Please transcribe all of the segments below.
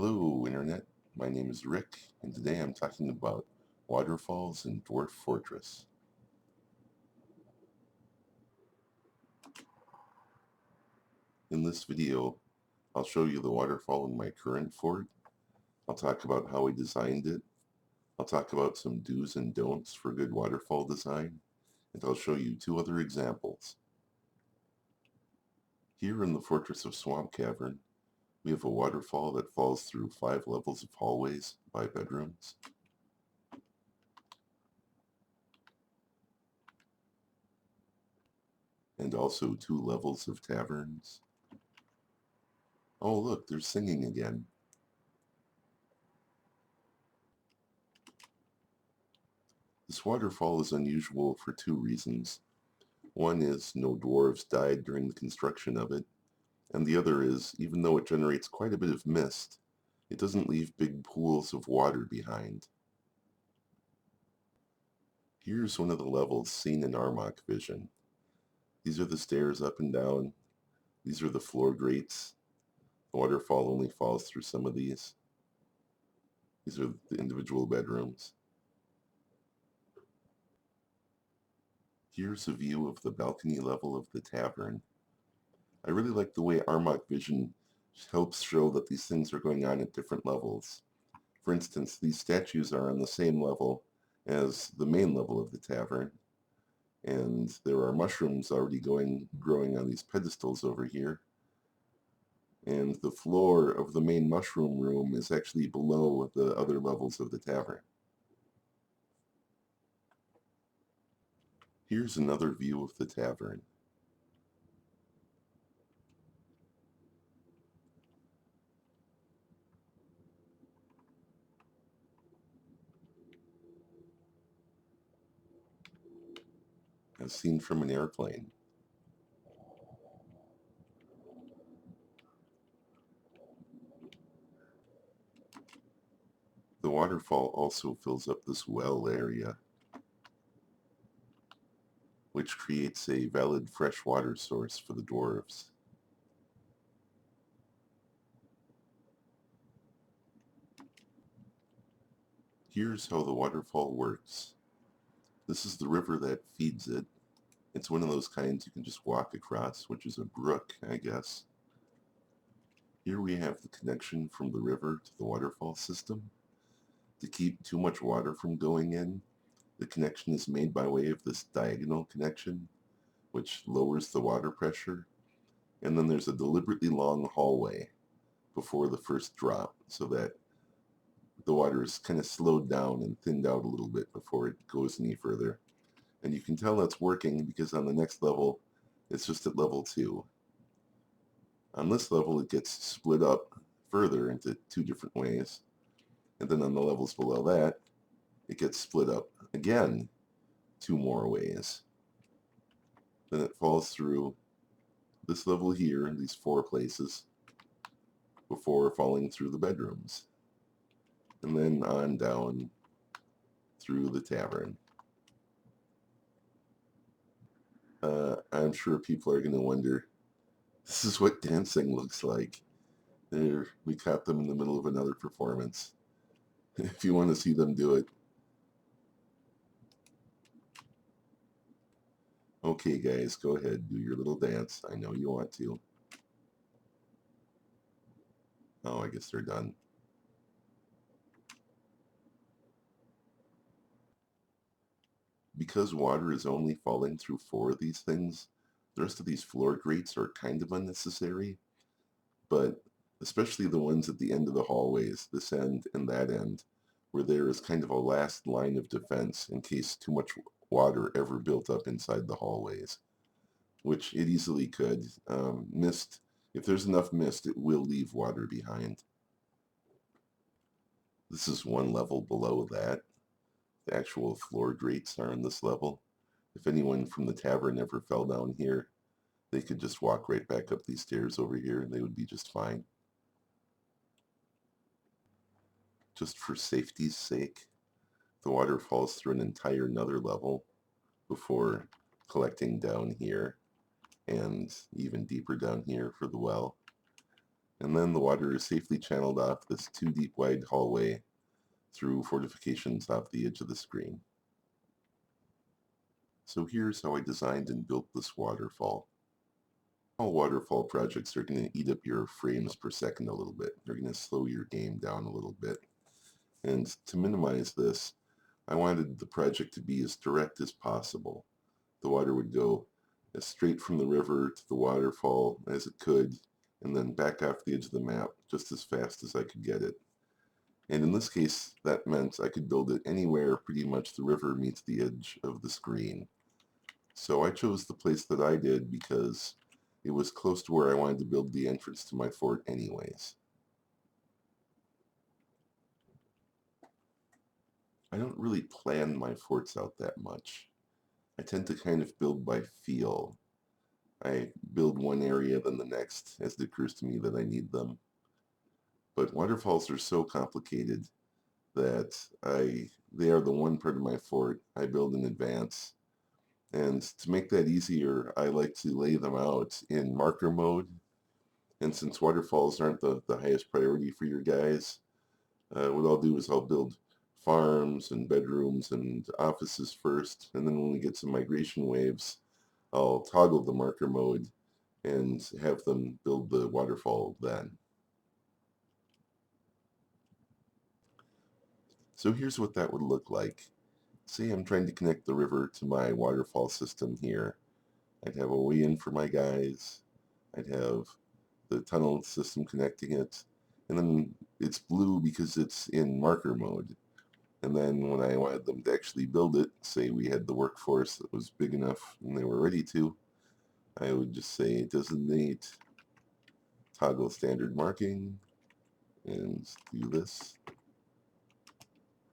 Hello, Internet. My name is Rick, and today I'm talking about waterfalls in Dwarf Fortress. In this video, I'll show you the waterfall in my current fort. I'll talk about how I designed it. I'll talk about some do's and don'ts for good waterfall design, and I'll show you two other examples. Here in the Fortress of Swamp Cavern, we have a waterfall that falls through 5 levels of hallways by bedrooms. And also 2 levels of taverns. Oh look, they're singing again. This waterfall is unusual for 2 reasons. One is no dwarves died during the construction of it, and the other is, even though it generates quite a bit of mist, it doesn't leave big pools of water behind. Here's one of the levels seen in Armok vision. These are the stairs up and down. These are the floor grates. The waterfall only falls through some of these. These are the individual bedrooms. Here's a view of the balcony level of the tavern. I really like the way Armok Vision helps show that these things are going on at different levels. For instance, these statues are on the same level as the main level of the tavern, and there are mushrooms already growing on these pedestals over here. And the floor of the main mushroom room is actually below the other levels of the tavern. Here's another view of the tavern. As seen from an airplane. The waterfall also fills up this well area, which creates a valid fresh water source for the dwarves. Here's how the waterfall works. This is the river that feeds it. It's one of those kinds you can just walk across, which is a brook, I guess. Here we have the connection from the river to the waterfall system. To keep too much water from going in, the connection is made by way of this diagonal connection, which lowers the water pressure. And then there's a deliberately long hallway before the first drop, so that the water is kind of slowed down and thinned out a little bit before it goes any further. And you can tell that's working because on the next level, it's just at level 2. On this level, it gets split up further into 2 different ways. And then on the levels below that, it gets split up again 2 more ways. Then it falls through this level here in these 4 places before falling through the bedrooms. And then on down through the tavern. I'm sure people are going to wonder, this is what dancing looks like. There, we caught them in the middle of another performance. If you want to see them do it. Okay, guys, go ahead, do your little dance. I know you want to. Oh, I guess they're done. Because water is only falling through 4 of these things, the rest of these floor grates are kind of unnecessary, but especially the ones at the end of the hallways, this end and that end, where there is kind of a last line of defense in case too much water ever built up inside the hallways, which it easily could. Mist, if there's enough mist, it will leave water behind. This is one level below that. The actual floor grates are on this level. If anyone from the tavern ever fell down here, they could just walk right back up these stairs over here and they would be just fine. Just for safety's sake, the water falls through an entire another level before collecting down here and even deeper down here for the well. And then the water is safely channeled off this 2 deep wide hallway through fortifications off the edge of the screen. So here's how I designed and built this waterfall. All waterfall projects are going to eat up your frames per second a little bit. They're going to slow your game down a little bit. And to minimize this, I wanted the project to be as direct as possible. The water would go as straight from the river to the waterfall as it could, and then back off the edge of the map just as fast as I could get it. And in this case, that meant I could build it anywhere pretty much the river meets the edge of the screen. So I chose the place that I did because it was close to where I wanted to build the entrance to my fort anyways. I don't really plan my forts out that much. I tend to kind of build by feel. I build one area, then the next, as it occurs to me that I need them. But waterfalls are so complicated that they are the one part of my fort I build in advance. And to make that easier, I like to lay them out in marker mode. And since waterfalls aren't the highest priority for your guys, what I'll do is I'll build farms and bedrooms and offices first, and then when we get some migration waves, I'll toggle the marker mode and have them build the waterfall then. So here's what that would look like. Say I'm trying to connect the river to my waterfall system here. I'd have a way in for my guys. I'd have the tunnel system connecting it. And then it's blue because it's in marker mode. And then when I wanted them to actually build it, say we had the workforce that was big enough and they were ready to, I would just say designate toggle standard marking and do this.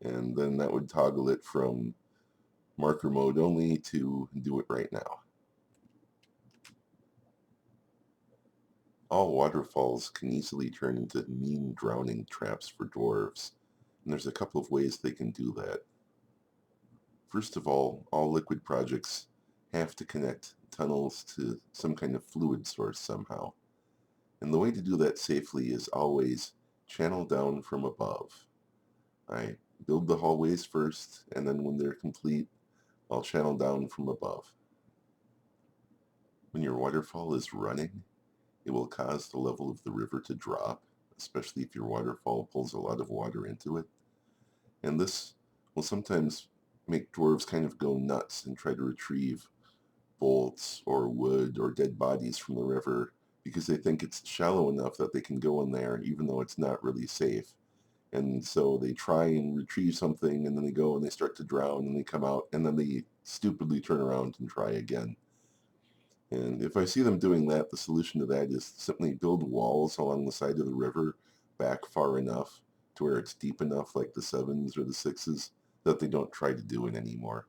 And then that would toggle it from marker mode only to do it right now. All waterfalls can easily turn into mean drowning traps for dwarves, and there's a couple of ways they can do that. First of all liquid projects have to connect tunnels to some kind of fluid source somehow. And the way to do that safely is always channel down from above. I build the hallways first, and then when they're complete, I'll channel down from above. When your waterfall is running, it will cause the level of the river to drop, especially if your waterfall pulls a lot of water into it. And this will sometimes make dwarves kind of go nuts and try to retrieve bolts or wood or dead bodies from the river because they think it's shallow enough that they can go in there even though it's not really safe. And so they try and retrieve something, and then they go and they start to drown, and they come out, and then they stupidly turn around and try again. And if I see them doing that, the solution to that is simply build walls along the side of the river back far enough to where it's deep enough, like the 7s or the 6s, that they don't try to do it anymore.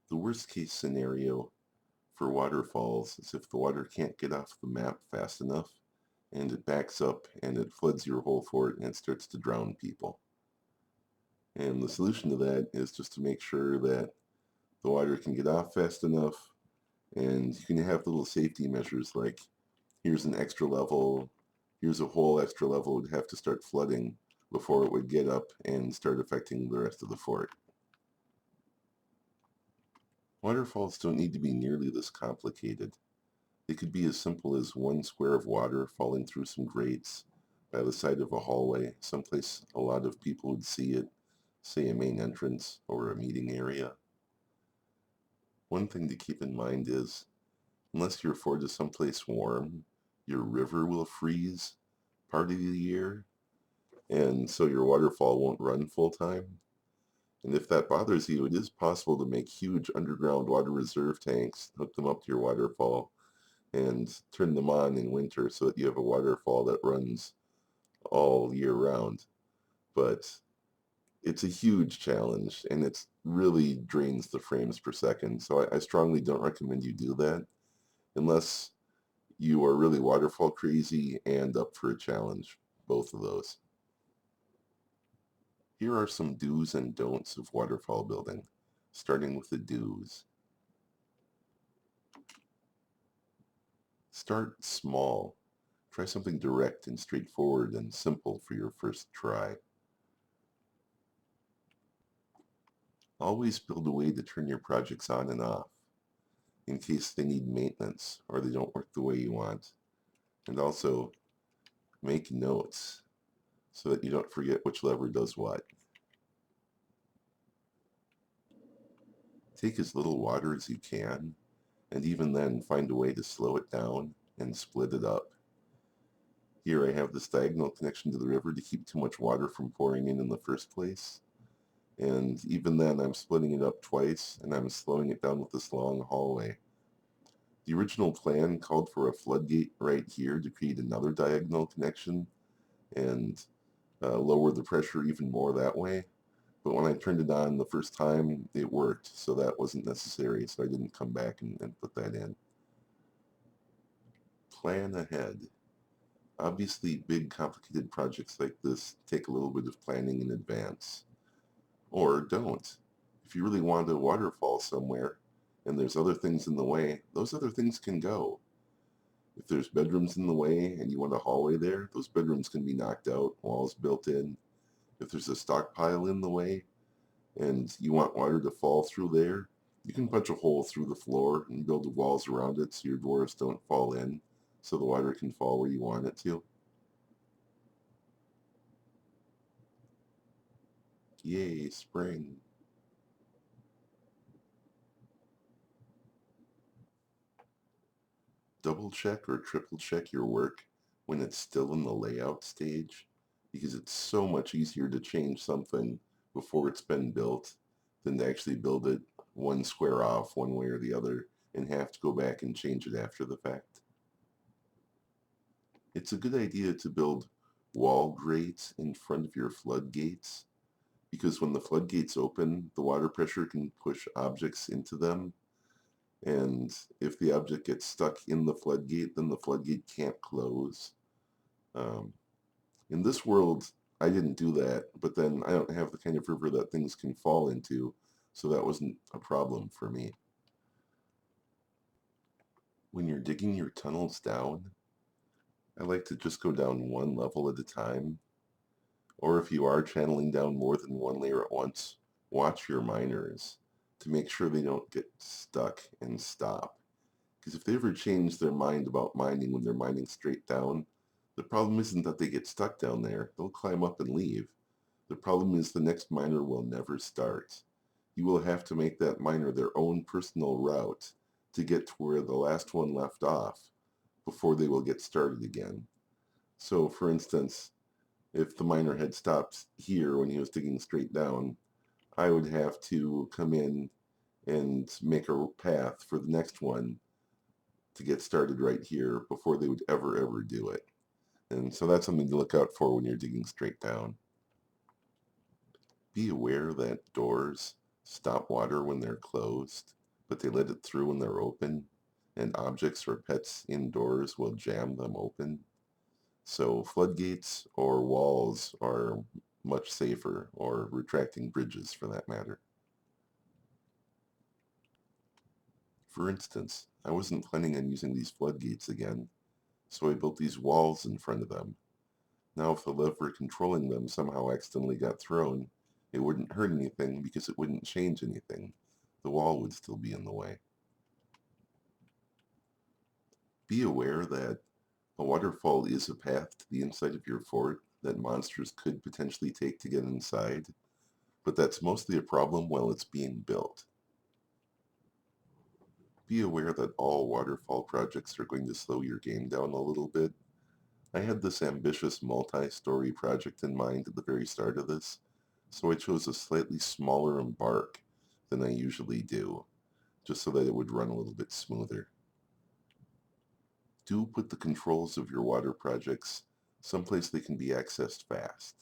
The worst case scenario for waterfalls is if the water can't get off the map fast enough and it backs up and it floods your whole fort and it starts to drown people. And the solution to that is just to make sure that the water can get off fast enough, and you can have little safety measures like here's an extra level, here's a whole extra level would have to start flooding before it would get up and start affecting the rest of the fort. Waterfalls don't need to be nearly this complicated. They could be as simple as one square of water falling through some grates by the side of a hallway, someplace a lot of people would see it, say a main entrance or a meeting area. One thing to keep in mind is, unless your fort is someplace warm, your river will freeze part of the year, and so your waterfall won't run full time. And if that bothers you, it is possible to make huge underground water reserve tanks, hook them up to your waterfall, and turn them on in winter so that you have a waterfall that runs all year round. But it's a huge challenge, and it really drains the frames per second. So I strongly don't recommend you do that unless you are really waterfall crazy and up for a challenge, both of those. Here are some do's and don'ts of waterfall building, starting with the do's. Start small. Try something direct and straightforward and simple for your first try. Always build a way to turn your projects on and off in case they need maintenance or they don't work the way you want. And also make notes so that you don't forget which lever does what. Take as little water as you can, and even then find a way to slow it down and split it up. Here I have this diagonal connection to the river to keep too much water from pouring in the first place. And even then I'm splitting it up twice and I'm slowing it down with this long hallway. The original plan called for a floodgate right here to create another diagonal connection and lower the pressure even more that way. But when I turned it on the first time, it worked, so that wasn't necessary, so I didn't come back and put that in. Plan ahead. Obviously, big, complicated projects like this take a little bit of planning in advance. Or don't. If you really want a waterfall somewhere, and there's other things in the way, those other things can go. If there's bedrooms in the way and you want a hallway there, those bedrooms can be knocked out, walls built in. If there's a stockpile in the way, and you want water to fall through there, you can punch a hole through the floor and build walls around it so your dwarves don't fall in, so the water can fall where you want it to. Yay, spring. Double check or triple check your work when it's still in the layout stage, because it's so much easier to change something before it's been built than to actually build it one square off one way or the other and have to go back and change it after the fact. It's a good idea to build wall grates in front of your floodgates, because when the floodgates open, the water pressure can push objects into them, and if the object gets stuck in the floodgate, then the floodgate can't close. Um, in this world, I didn't do that, but then I don't have the kind of river that things can fall into, so that wasn't a problem for me. When you're digging your tunnels down, I like to just go down one level at a time, or if you are channeling down more than one layer at once, watch your miners to make sure they don't get stuck and stop. Because if they ever change their mind about mining when they're mining straight down, the problem isn't that they get stuck down there. They'll climb up and leave. The problem is the next miner will never start. You will have to make that miner their own personal route to get to where the last one left off before they will get started again. So, for instance, if the miner had stopped here when he was digging straight down, I would have to come in and make a path for the next one to get started right here before they would ever do it. And so that's something to look out for when you're digging straight down. Be aware that doors stop water when they're closed, but they let it through when they're open, and objects or pets indoors will jam them open. So floodgates or walls are much safer, or retracting bridges for that matter. For instance, I wasn't planning on using these floodgates again, so I built these walls in front of them. Now if the lever controlling them somehow accidentally got thrown, it wouldn't hurt anything because it wouldn't change anything. The wall would still be in the way. Be aware that a waterfall is a path to the inside of your fort that monsters could potentially take to get inside, but that's mostly a problem while it's being built. Be aware that all waterfall projects are going to slow your game down a little bit. I had this ambitious multi-story project in mind at the very start of this, so I chose a slightly smaller embark than I usually do, just so that it would run a little bit smoother. Do put the controls of your water projects someplace they can be accessed fast.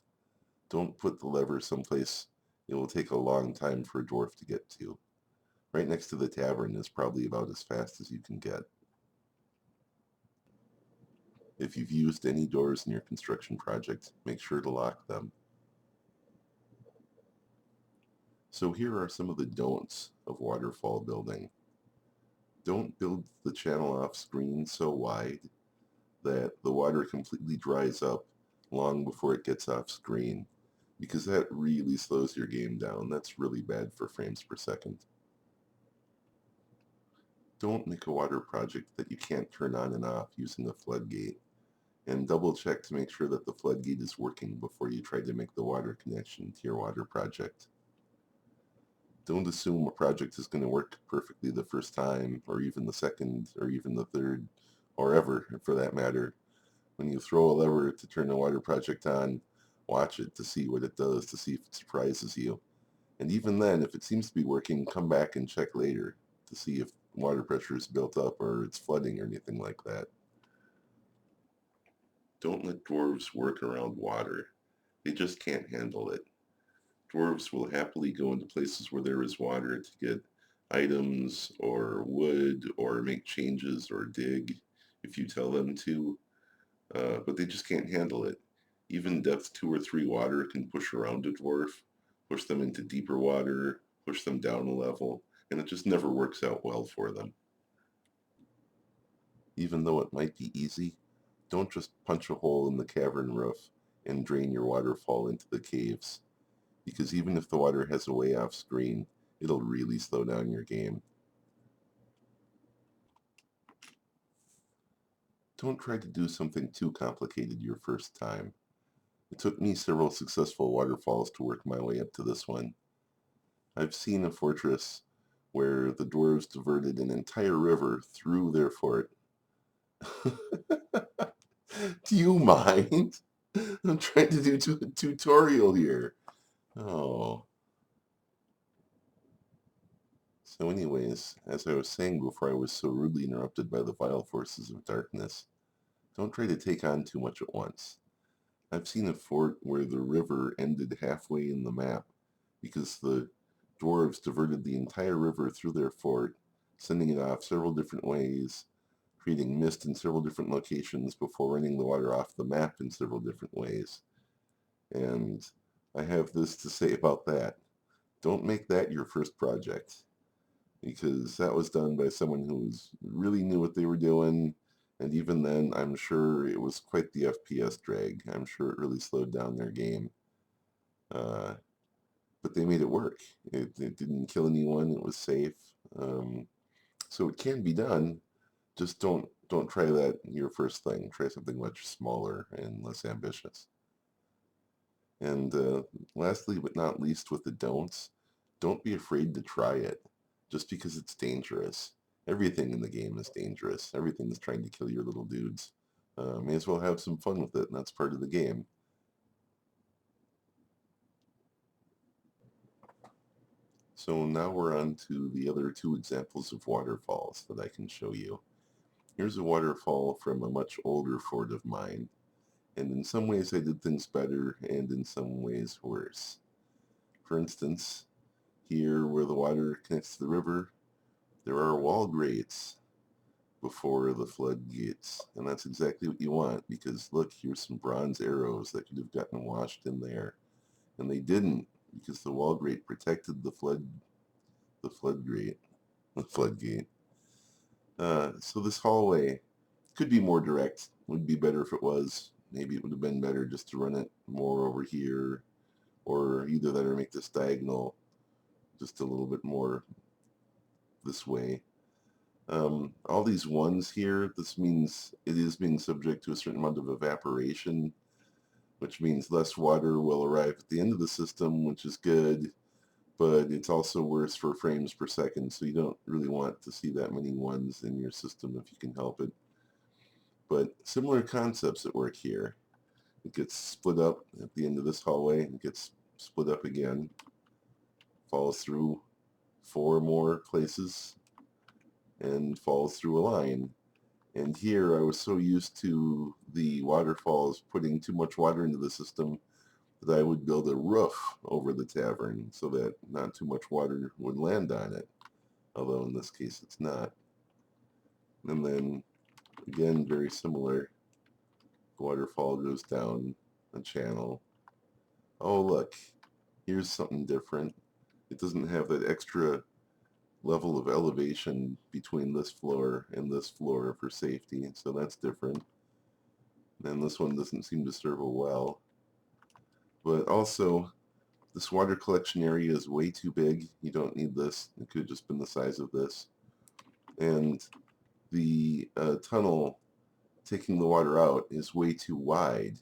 Don't put the lever someplace it will take a long time for a dwarf to get to. Right next to the tavern is probably about as fast as you can get. If you've used any doors in your construction project, make sure to lock them. So here are some of the don'ts of waterfall building. Don't build the channel off screen so wide that the water completely dries up long before it gets off screen, because that really slows your game down. That's really bad for frames per second. Don't make a water project that you can't turn on and off using a floodgate, and double check to make sure that the floodgate is working before you try to make the water connection to your water project. Don't assume a project is going to work perfectly the first time, or even the second, or even the third, or ever, for that matter. When you throw a lever to turn a water project on, watch it to see what it does, to see if it surprises you. And even then, if it seems to be working, come back and check later to see if water pressure is built up or it's flooding or anything like that. Don't let dwarves work around water. They just can't handle it. Dwarves will happily go into places where there is water to get items or wood or make changes or dig if you tell them to, but they just can't handle it. Even depth 2 or 3 water can push around a dwarf, push them into deeper water, push them down a level, and it just never works out well for them. Even though it might be easy, don't just punch a hole in the cavern roof and drain your waterfall into the caves, because even if the water has a way off screen, it'll really slow down your game. Don't try to do something too complicated your first time. It took me several successful waterfalls to work my way up to this one. I've seen a fortress where the dwarves diverted an entire river through their fort. Do you mind? I'm trying to do a tutorial here. Oh. So anyways, as I was saying before I was so rudely interrupted by the vile forces of darkness, don't try to take on too much at once. I've seen a fort where the river ended halfway in the map because the dwarves diverted the entire river through their fort, sending it off several different ways, creating mist in several different locations before running the water off the map in several different ways. And I have this to say about that. Don't make that your first project, because that was done by someone who really knew what they were doing. And even then, I'm sure it was quite the FPS drag. I'm sure it really slowed down their game. Uh, but they made it work. It didn't kill anyone. It was safe. So it can be done. Just don't try that your first thing. Try something much smaller and less ambitious. And lastly, but not least, with the don'ts, don't be afraid to try it, just because it's dangerous. Everything in the game is dangerous. Everything is trying to kill your little dudes. May as well have some fun with it, and that's part of the game. So now we're on to the other two examples of waterfalls that I can show you. Here's a waterfall from a much older fort of mine, and in some ways I did things better, and in some ways worse. For instance, here where the water connects to the river, there are wall grates before the floodgates, and that's exactly what you want, because look, here's some bronze arrows that could have gotten washed in there, and they didn't, because the wall grate protected the floodgate. So this hallway could be more direct. Would be better if it was. Maybe it would have been better just to run it more over here, or either that or make this diagonal just a little bit more this way. All these ones here, this means it is being subject to a certain amount of evaporation, which means less water will arrive at the end of the system, which is good, but it's also worse for frames per second, so you don't really want to see that many ones in your system if you can help it. But similar concepts at work here. It gets split up at the end of this hallway, it gets split up again, falls through 4 more places, and falls through a line. And here I was so used to the waterfalls putting too much water into the system that I would build a roof over the tavern so that not too much water would land on it, although in this case it's not. And then, again, very similar, waterfall goes down a channel. Oh look, here's something different. It doesn't have that extra level of elevation between this floor and this floor for safety, so that's different. And this one doesn't seem to serve a well. But also, this water collection area is way too big. You don't need this. It could have just been the size of this. And the tunnel taking the water out is way too wide,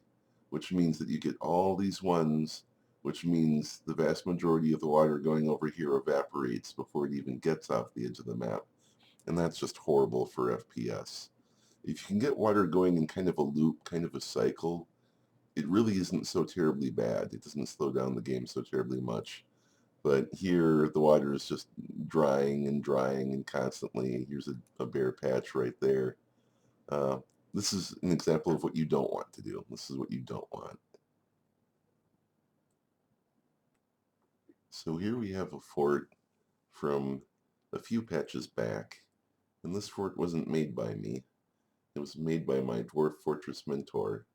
which means that you get all these ones, which means the vast majority of the water going over here evaporates before it even gets off the edge of the map. And that's just horrible for FPS. If you can get water going in kind of a loop, kind of a cycle, it really isn't so terribly bad. It doesn't slow down the game so terribly much. But here, the water is just drying and constantly. Here's a bare patch right there. This is an example of what you don't want to do. This is what you don't want. So here we have a fort from a few patches back. And this fort wasn't made by me. It was made by my Dwarf Fortress mentor.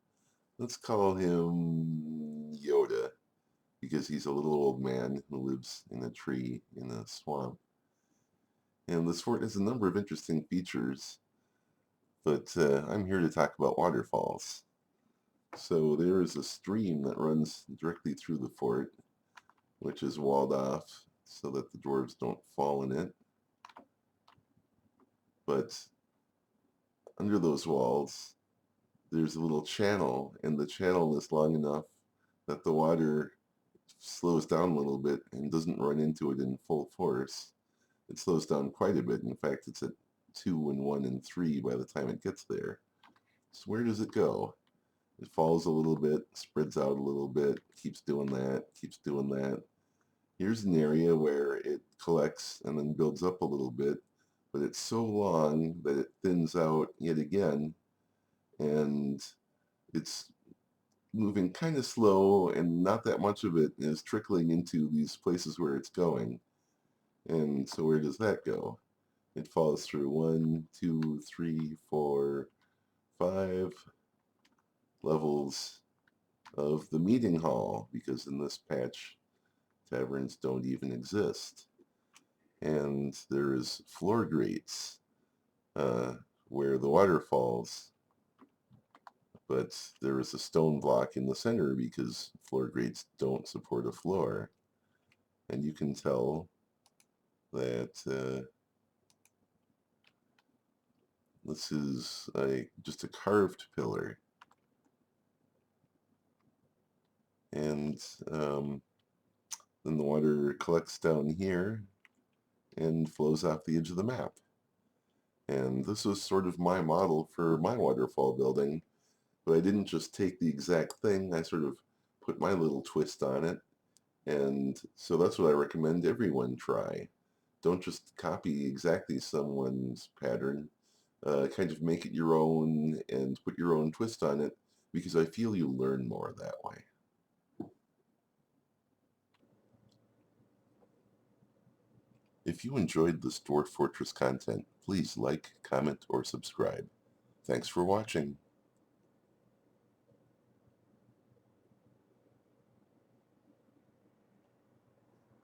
Let's call him Yoda, because he's a little old man who lives in a tree in a swamp. And this fort has a number of interesting features, but I'm here to talk about waterfalls. So there is a stream that runs directly through the fort, which is walled off so that the dwarves don't fall in it. But under those walls, there's a little channel, and the channel is long enough that the water slows down a little bit and doesn't run into it in full force. It slows down quite a bit. In fact, it's at 2 and 1 and 3 by the time it gets there. So where does it go? It falls a little bit, spreads out a little bit, keeps doing that, keeps doing that. Here's an area where it collects and then builds up a little bit, but it's so long that it thins out yet again, and it's moving kind of slow, and not that much of it is trickling into these places where it's going. And so where does that go? It falls through 1, 2, 3, 4, 5 levels of the meeting hall, because in this patch, taverns don't even exist. And there is floor grates where the water falls, but there is a stone block in the center because floor grates don't support a floor. And you can tell that this is just a carved pillar. And then the water collects down here and flows off the edge of the map. And this was sort of my model for my waterfall building, but I didn't just take the exact thing, I sort of put my little twist on it. And so that's what I recommend everyone try. Don't just copy exactly someone's pattern. Kind of make it your own and put your own twist on it, because I feel you learn more that way. If you enjoyed this Dwarf Fortress content, please like, comment, or subscribe. Thanks for watching.